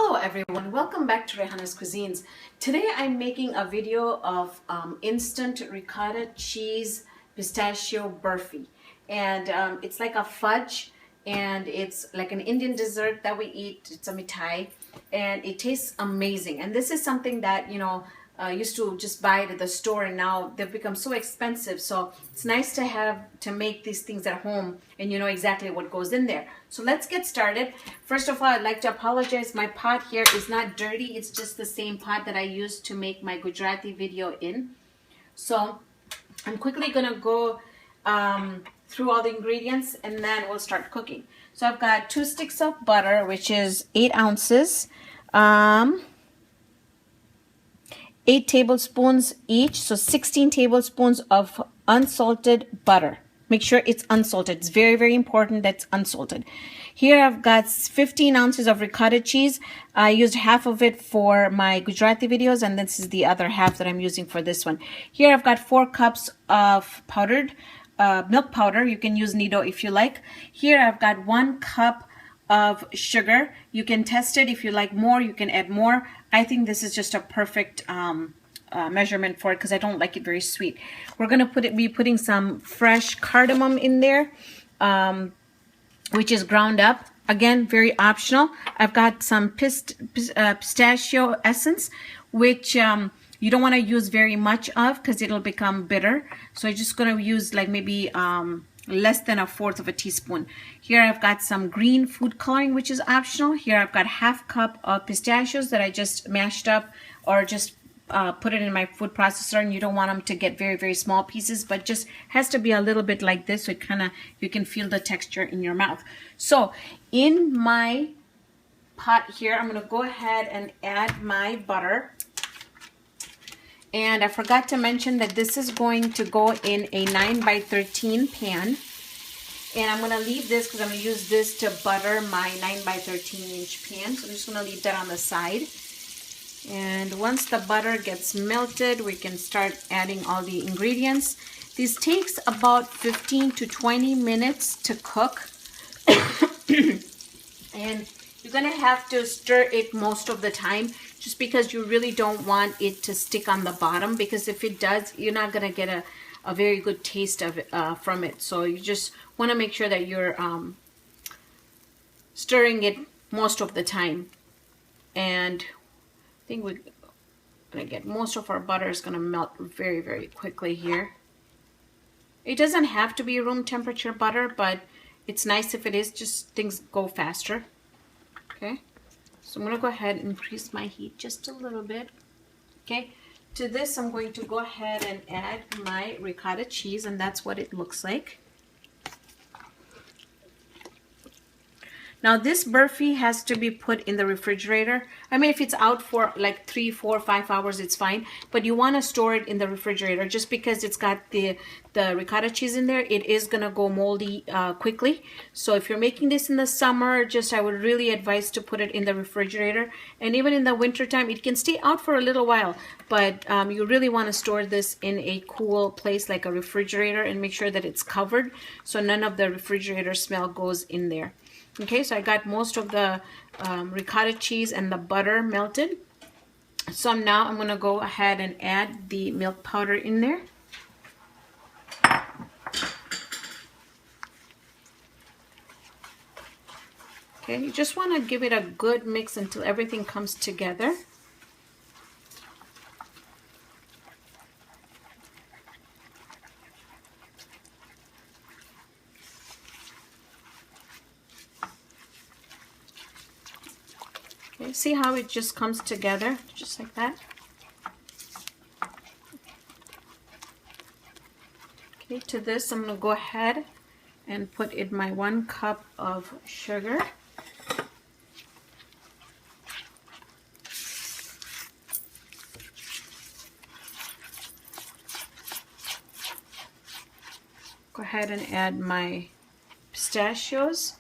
Hello everyone, welcome back to Raihana's Cuisines. Today I'm making a video of instant ricotta cheese pistachio burfi, and it's like a fudge, and it's like an Indian dessert that we eat. It's a mithai and it tastes amazing, and this is something that used to just buy it at the store, and now they've become so expensive. So it's nice to have to make these things at home and you know exactly what goes in there. So let's get started. First of all, I'd like to apologize. My pot here is not dirty. It's just the same pot that I used to make my Gujarati video in. So I'm quickly gonna go through all the ingredients and then we'll start cooking. So I've got 2 sticks of butter, which is 8 ounces. 8 tablespoons each, so 16 tablespoons of unsalted butter. Make sure it's unsalted. It's very, very important that it's unsalted. Here I've got 15 ounces of ricotta cheese. I used half of it for my Gujarati videos, and this is the other half that I'm using for this one. Here I've got 4 cups of powdered milk powder. You can use Nido if you like. Here I've got 1 cup of sugar. You can test it. If you like more, you can add more. I think this is just a perfect measurement for it because I don't like it very sweet. We're going to be putting some fresh cardamom in there, which is ground up. Again, very optional. I've got some pistachio essence, which you don't want to use very much of because it'll become bitter. So I'm just going to use like maybe less than 1/4 of a teaspoon. Here I've got some green food coloring, which is optional. Here I've got 1/2 cup of pistachios that I just mashed up or just put it in my food processor, and you don't want them to get very, very small pieces, but just has to be a little bit like this, so it kind of, you can feel the texture in your mouth. So in my pot here, I'm going to go ahead and add my butter. And I forgot to mention that this is going to go in a 9x13 pan. And I'm going to leave this because I'm going to use this to butter my 9x13 inch pan. So I'm just going to leave that on the side. And once the butter gets melted, we can start adding all the ingredients. This takes about 15 to 20 minutes to cook. And you're going to have to stir it most of the time, just because you really don't want it to stick on the bottom, because if it does, you're not going to get a very good taste of it, from it. So you just want to make sure that you're stirring it most of the time. And I think we're going to get most of our butter is going to melt very, very quickly here. It doesn't have to be room temperature butter, but it's nice if it is, just things go faster. Okay, so I'm going to go ahead and increase my heat just a little bit. Okay, to this I'm going to go ahead and add my ricotta cheese, and that's what it looks like. Now this burfi has to be put in the refrigerator. I mean, if it's out for like 3, 4, 5 hours, it's fine. But you want to store it in the refrigerator, just because it's got the ricotta cheese in there. It is going to go moldy quickly. So if you're making this in the summer, I would really advise to put it in the refrigerator. And even in the winter time, it can stay out for a little while. But you really want to store this in a cool place like a refrigerator, and make sure that it's covered so none of the refrigerator smell goes in there. Okay, so I got most of the ricotta cheese and the butter melted. So now I'm going to go ahead and add the milk powder in there. Okay, you just want to give it a good mix until everything comes together. See how it just comes together, just like that. Okay, to this I'm going to go ahead and put in my 1 cup of sugar. Go ahead and add my pistachios.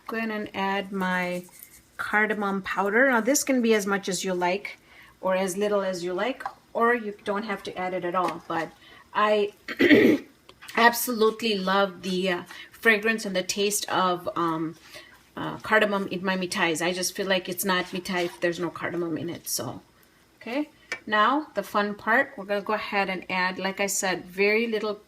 Go ahead and add my cardamom powder. Now this can be as much as you like or as little as you like, or you don't have to add it at all. But I absolutely love the fragrance and the taste of cardamom in my mithais. I just feel like it's not mithai if there's no cardamom in it. So, okay. Now, the fun part, we're going to go ahead and add, like I said, very little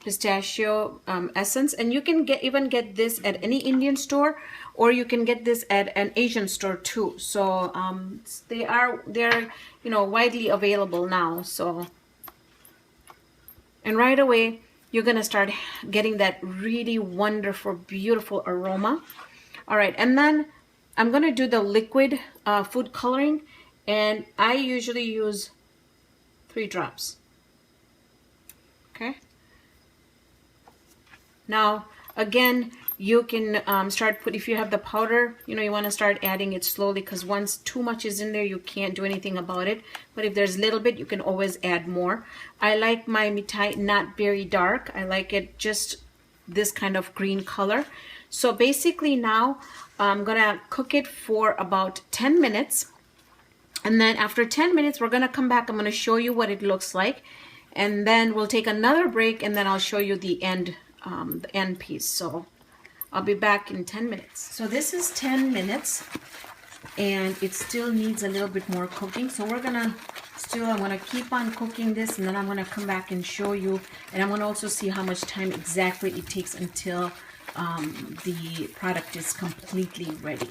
pistachio essence. And you can even get this at any Indian store, or you can get this at an Asian store too. So, they're widely available now. So, and right away, you're going to start getting that really wonderful, beautiful aroma. All right, and then I'm going to do the liquid food coloring, and I usually use 3 drops. Okay. Now, again, you can if you have the powder, you want to start adding it slowly, because once too much is in there, you can't do anything about it. But if there's a little bit, you can always add more. I like my mithai not very dark. I like it just this kind of green color. So basically now I'm gonna cook it for about 10 minutes. And then after 10 minutes, we're gonna come back. I'm gonna show you what it looks like. And then we'll take another break, and then I'll show you the end piece. So I'll be back in 10 minutes. So this is 10 minutes, and it still needs a little bit more cooking. So I'm gonna keep on cooking this, and then I'm gonna come back and show you, and I'm gonna also see how much time exactly it takes until the product is completely ready.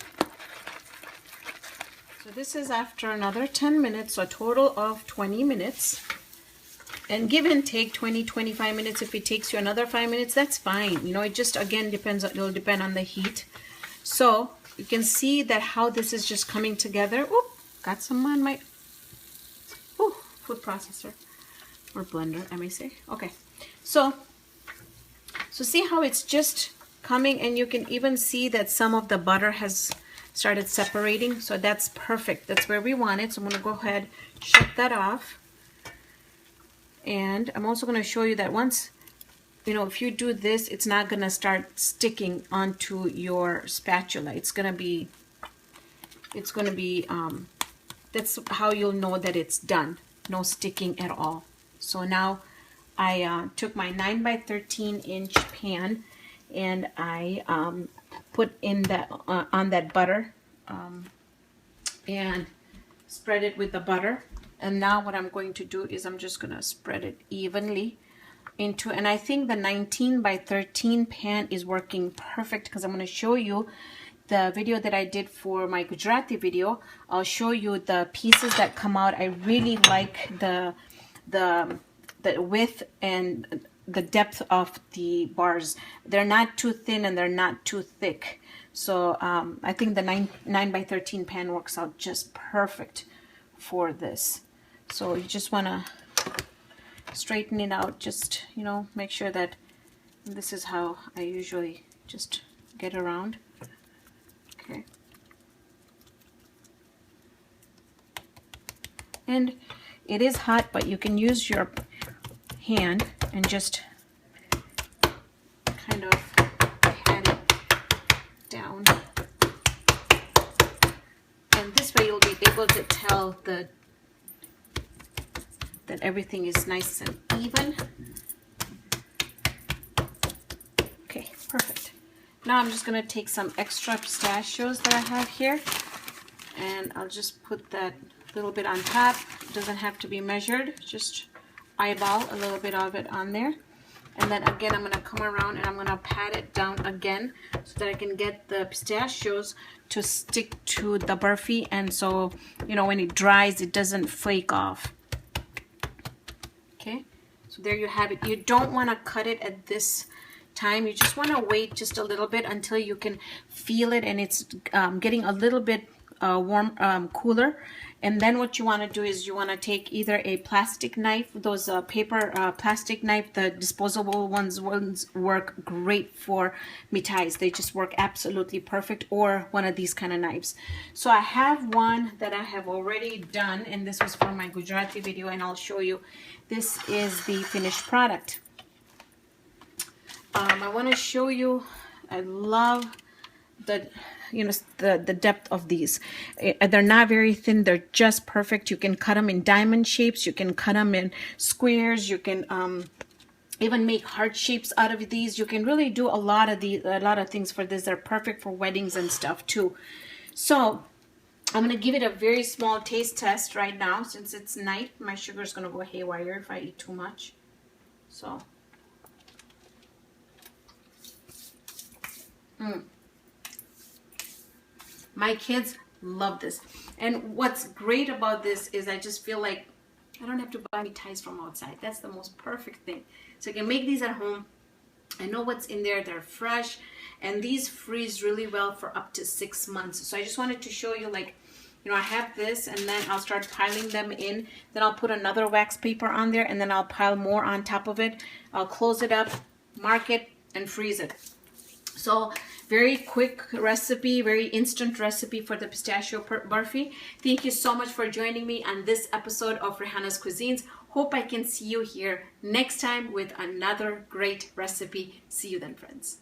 So this is after another 10 minutes, so a total of 20 minutes. And give and take 20-25 minutes. If it takes you another 5 minutes, that's fine. It just, again, it'll depend on the heat. So you can see that how this is just coming together. Oop, got some on my food processor or blender, I may say. Okay, so see how it's just coming, and you can even see that some of the butter has started separating. So that's perfect. That's where we want it. So I'm going to go ahead, shut that off. And I'm also going to show you that once, if you do this, it's not going to start sticking onto your spatula. It's going to be, that's how you'll know that it's done. No sticking at all. So now I took my 9x13" pan, and I put in that on that butter and spread it with the butter. And now what I'm going to do is I'm just going to spread it evenly into, and I think the 19x13 pan is working perfect, because I'm going to show you the video that I did for my Gujarati video. I'll show you the pieces that come out. I really like the width and the depth of the bars. They're not too thin and they're not too thick. So I think the 9x13 pan works out just perfect for this. So you just want to straighten it out, just make sure that this is how I usually just get around. Okay, and it is hot, but you can use your hand and just kind of pat it down, and this way you'll be able to tell that everything is nice and even. Okay, perfect. Now I'm just going to take some extra pistachios that I have here, and I'll just put that little bit on top. It doesn't have to be measured, just eyeball a little bit of it on there. And then again, I'm going to come around and I'm going to pat it down again so that I can get the pistachios to stick to the burfi, and so when it dries, it doesn't flake off. Okay, so there you have it. You don't want to cut it at this time. You just want to wait just a little bit until you can feel it and it's getting a little bit cooler. And then what you want to do is you want to take either a plastic knife, those paper plastic knife, the disposable ones work great for mithais. They just work absolutely perfect, or one of these kind of knives. So I have one that I have already done, and this was for my Gujarati video, and I'll show you. This is the finished product. I want to show you, I love the the depth of these. They're not very thin, they're just perfect. You can cut them in diamond shapes, you can cut them in squares, you can even make heart shapes out of these. You can really do a lot of things for this. They're perfect for weddings and stuff too. So I'm going to give it a very small taste test right now since it's night. My sugar is going to go haywire if I eat too much. So, my kids love this. And what's great about this is I just feel like I don't have to buy me ties from outside. That's the most perfect thing. So I can make these at home. I know what's in there. They're fresh. And these freeze really well for up to 6 months. So I just wanted to show you, like, you know, I have this, and then I'll start piling them in. Then I'll put another wax paper on there, and then I'll pile more on top of it. I'll close it up, mark it, and freeze it. So very quick recipe, very instant recipe for the pistachio burfi. Thank you so much for joining me on this episode of Raihana's Cuisines. Hope I can see you here next time with another great recipe. See you then, friends.